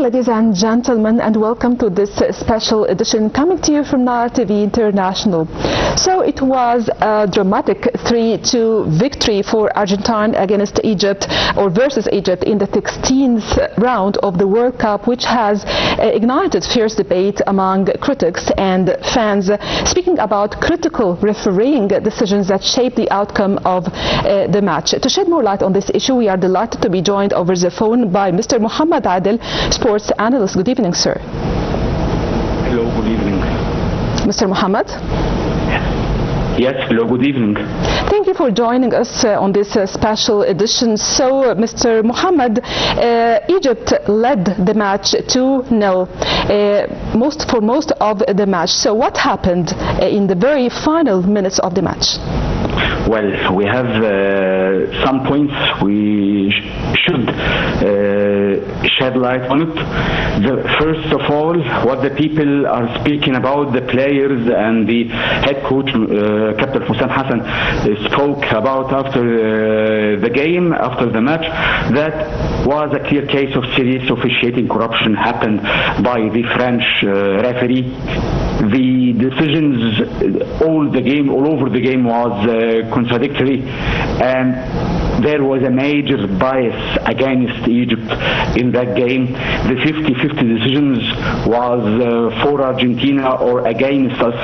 ladies and gentlemen, and welcome to this special edition coming to you from Nile TV International. So it was a dramatic 3-2 victory for Argentina against Egypt, or versus Egypt, in the 16th round of the World Cup, which has ignited fierce debate among critics and fans, speaking about critical refereeing decisions that shape the outcome of the match. To shed more light on this issue, we are delighted to be joined over the phone by Mr. Mohammed Adel, sports analyst. Good evening, sir. Hello, good evening. Mr. Mohammed? Yes, hello, good evening. Thank you for joining us on this special edition. So, Mr. Mohammed, Egypt led the match 2-0 for most of the match. So what happened in the very final minutes of the match? Well, we have some points we should shed light on it. First of all, what the people are speaking about, the players and the head coach, Captain Hussein Hassan, spoke about after the game, after the match, that was a clear case of serious officiating corruption happened by the French referee. The decisions all over the game was contradictory, and there was a major bias against Egypt in that game. The 50-50 decisions was for Argentina or against us,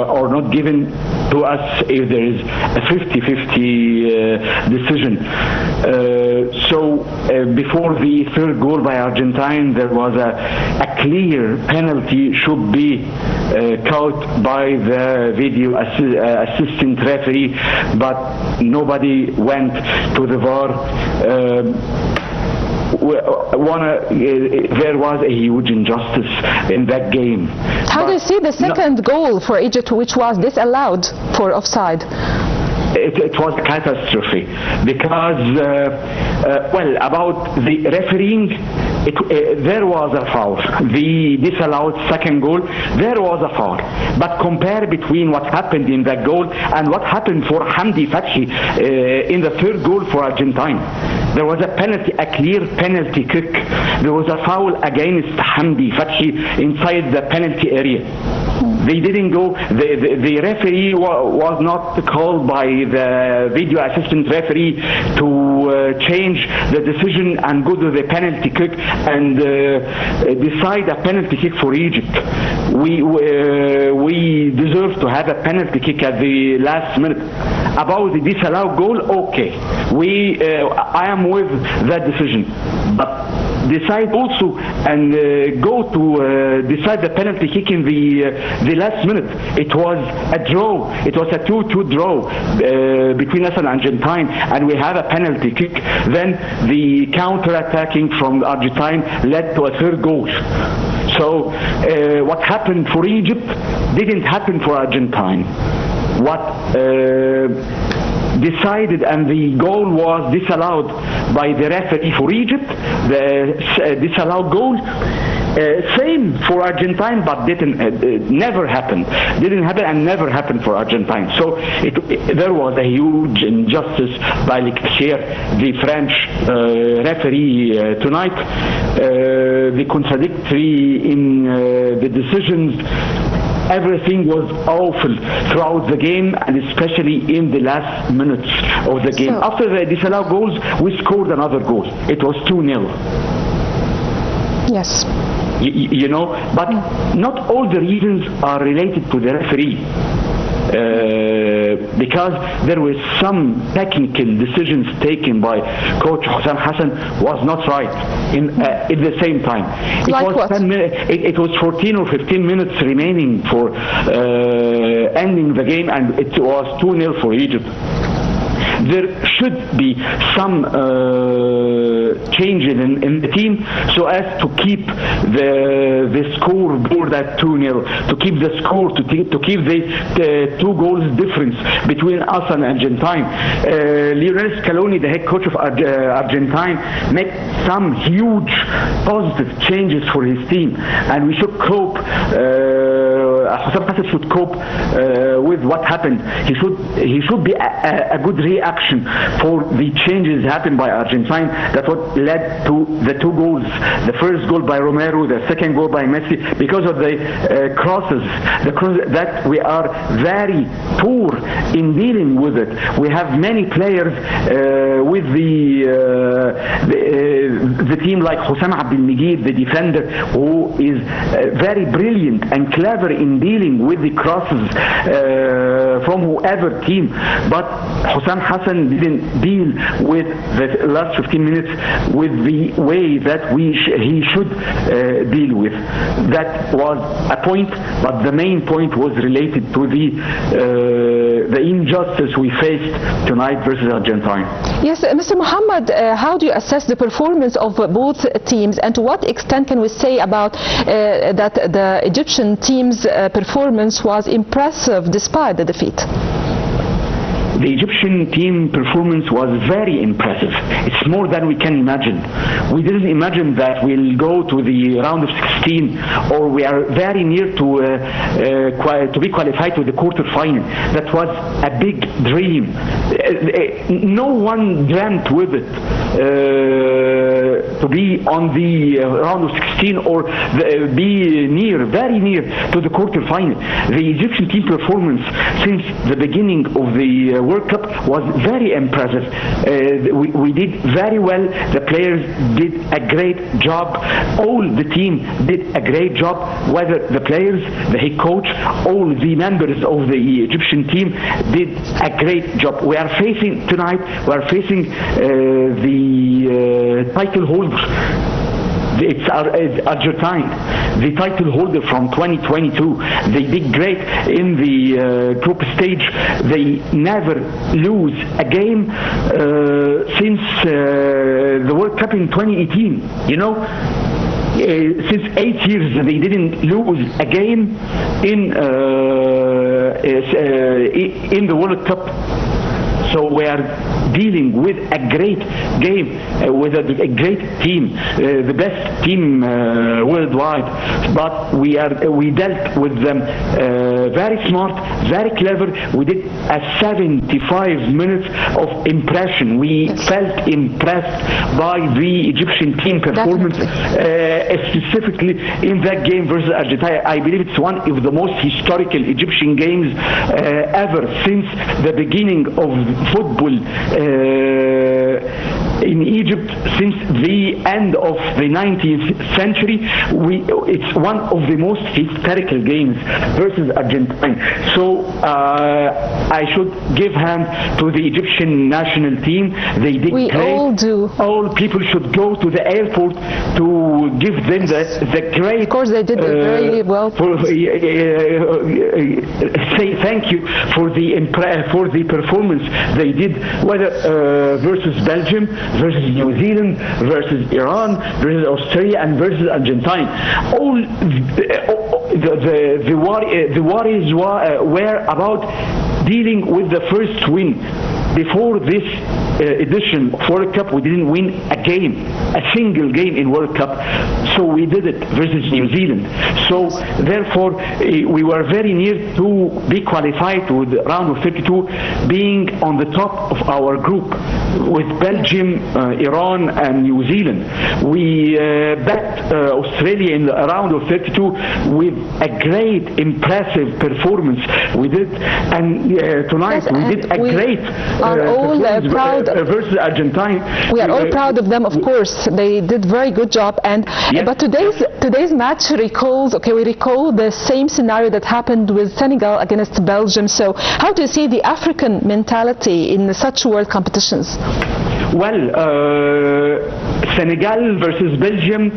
or not given to us if there is a 50-50 decision. So before the third goal by Argentina, there was a clear penalty should be caught by the video assistant referee, but nobody went to the VAR. There was a huge injustice in that game. How do you see the second goal for Egypt, which was disallowed for offside? It was a catastrophe because, well, about the refereeing, there was a foul. The disallowed second goal, there was a foul. But compare between what happened in that goal and what happened for Hamdi Fathi in the third goal for Argentina. There was a penalty, a clear penalty kick. There was a foul against Hamdi Fathi inside the penalty area. They didn't go, the referee was not called by the video assistant referee to change the decision and go to the penalty kick and decide a penalty kick for Egypt. We deserve to have a penalty kick at the last minute. About the disallowed goal, okay, I am with that decision, but decide also and go to decide the penalty kick in the last minute. It was a draw. It was a 2-2 draw between us and Argentina, and we have a penalty kick. Then the counter-attacking from Argentina led to a third goal. So what happened for Egypt didn't happen for Argentina. What decided and the goal was disallowed by the referee for Egypt, the disallowed goal, same for Argentina, but never happened. Didn't happen and never happened for Argentina. So there was a huge injustice by the French referee tonight. The contradictory in the decisions. Everything was awful throughout the game, and especially in the last minutes of the game. After the disallowed goals, we scored another goal. It was 2-0. Yes. You know, but not all the reasons are related to the referee. Because there were some technical decisions taken by Coach Hussein Hassan was not right at the same time. Like what? It was 14 or 15 minutes remaining for ending the game, and it was 2-0 for Egypt. There should be some changes in the team so as to keep the scoreboard at 2-0, to keep the score, to keep the 2 goals difference between us and Argentina. Lionel Scaloni, the head coach of Argentina, made some huge positive changes for his team, and we should cope Hussam Hassan should cope with what happened. He should be a good reaction for the changes happened by Argentina. That's what led to the two goals. The first goal by Romero, the second goal by Messi, because of the crosses that we are very poor in dealing with it. We have many players with the team like Hussam Abdelmajid, the defender, who is very brilliant and clever in dealing with the crosses from whoever team. But Hussam Hassan didn't deal with the last 15 minutes with the way that he should deal with. That was a point, but the main point was related to the injustice we faced tonight versus Argentina. Yes, Mr. Mohammed, how do you assess the performance of both teams, and to what extent can we say about that the Egyptian team's performance was impressive despite the defeat? The Egyptian team performance was very impressive. It's more than we can imagine. We didn't imagine that we'll go to the round of 16, or we are very near to be qualified to the quarterfinal. That was a big dream. No one dreamt with it to be on the round of 16 or be very near to the quarterfinal. The Egyptian team performance since the beginning of the World Cup was very impressive. We did very well. The players did a great job. All the team did a great job, whether the players, the head coach, all the members of the Egyptian team did a great job. We are facing tonight, the title holder. It's Argentina, the title holder from 2022. They did great in the group stage. They never lose a game since the World Cup in 2018. You know, since 8 years they didn't lose a game in the World Cup. So we are dealing with a great game, with a great team, the best team worldwide. But we dealt with them very smart, very clever. We did a 75 minutes of impression. We felt impressed by the Egyptian team performance, specifically in that game versus Argentina. I believe it's one of the most historical Egyptian games ever since the beginning of football in Egypt, since the end of the 19th century. It's one of the most historical games versus Argentina. So I should give hand to the Egyptian national team. They did great. All do. All people should go to the airport to give them the great. Of course, they did very well. Say thank you for the performance they did, whether versus Belgium, versus New Zealand, versus Iran, versus Australia, and versus Argentina. All the worries were about dealing with the first win. Before this edition of World Cup, we didn't win a game, a single game in World Cup. So we did it versus New Zealand. So therefore, we were very near to be qualified to the round of 32, being on the top of our group with Belgium, Iran, and New Zealand. We bet Australia in the round of 32 with a great, impressive performance. We did, and tonight we did a great. Are all proud versus Argentina. We are all proud of them, of course. They did very good job. And yes. But today's match recalls. Okay, we recall the same scenario that happened with Senegal against Belgium. So how do you see the African mentality in such world competitions? Well, Senegal versus Belgium,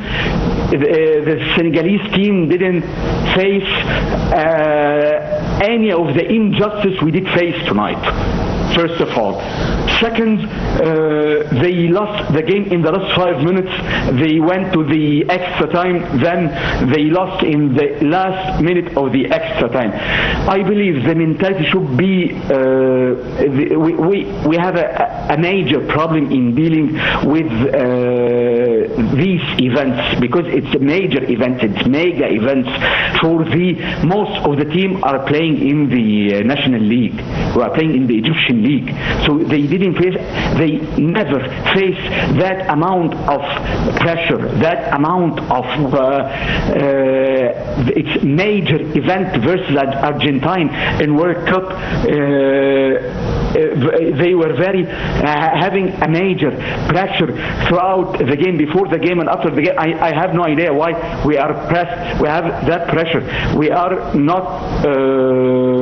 the Senegalese team didn't face any of the injustice we did face tonight, first of all. Second, they lost the game in the last 5 minutes. They went to the extra time, then they lost in the last minute of the extra time. I believe the mentality should be, we have a major problem in dealing with these events, because it's major events, it's mega events for most of the team are playing in the National League, who are playing in the Egyptian League. So they never face that amount of pressure, that amount of it's major event versus Argentine in World Cup. They were very having a major pressure throughout the game, before the game and after the game. I have no idea why we are pressed. We have that pressure. We are not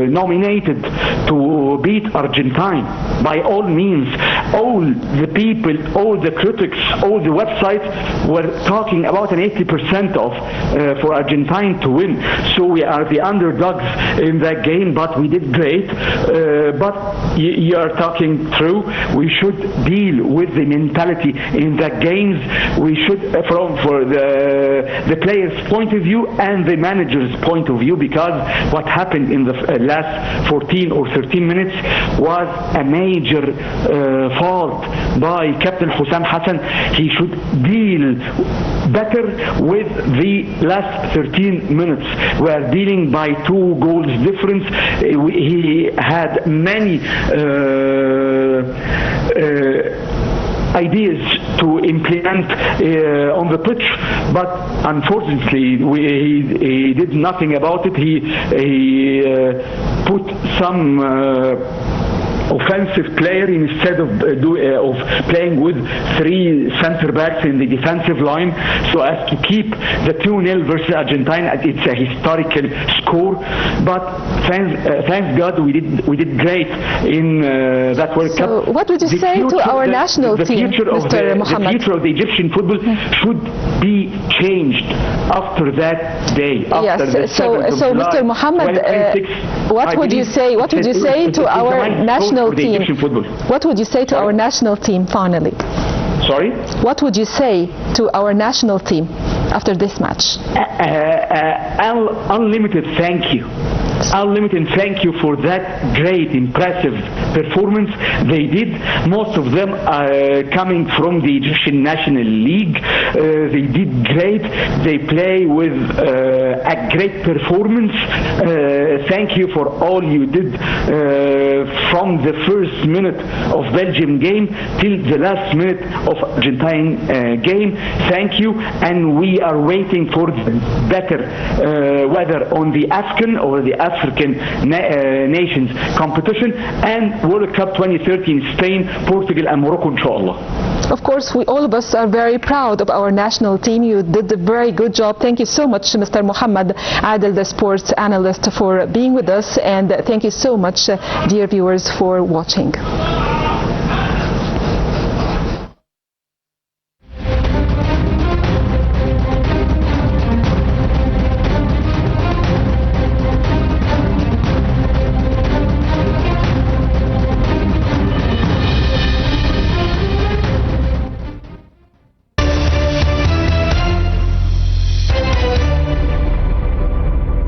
nominated to beat Argentine. By all means, all the people, all the critics, all the websites were talking about an 80% for Argentine to win. So we are the underdogs in that game, but we did great. But you are talking true. We should deal with the mentality in the games. We should, for the players' point of view and the manager's point of view, because what happened in the last 14 or 13 minutes was a major fault by Captain Hussam Hassan. He should deal better with the last 13 minutes. We are dealing by 2 goals difference. He had many ideas to implement on the pitch, but unfortunately he did nothing about it. He put some offensive player instead of playing with 3 center backs in the defensive line, so as to keep the 2-0 versus Argentina. It's a historical score, but thank God we did great in that World Cup. So what would you say to our national team, Mr. Mohammed? The future of the Egyptian football should be changed after that day. Yes. So Mr. Mohammed, what would you say? What would you say to our national team? What would you say to our national team finally? Sorry? What would you say to our national team after this match? Unlimited thank you. Unlimited thank you for that great, impressive performance they did. Most of them are coming from the Egyptian National League. They did great. They play with a great performance. Thank you for all you did from the first minute of Belgium game till the last minute of Argentine game. Thank you, and we are waiting for better whether on the African or the African nations competition and World Cup 2030 in Spain, Portugal and Morocco, inshallah. Of course, all of us are very proud of our national team. You did a very good job. Thank you so much, Mr. Mohammed Adel, the sports analyst, for being with us, and thank you so much, dear viewers, for watching.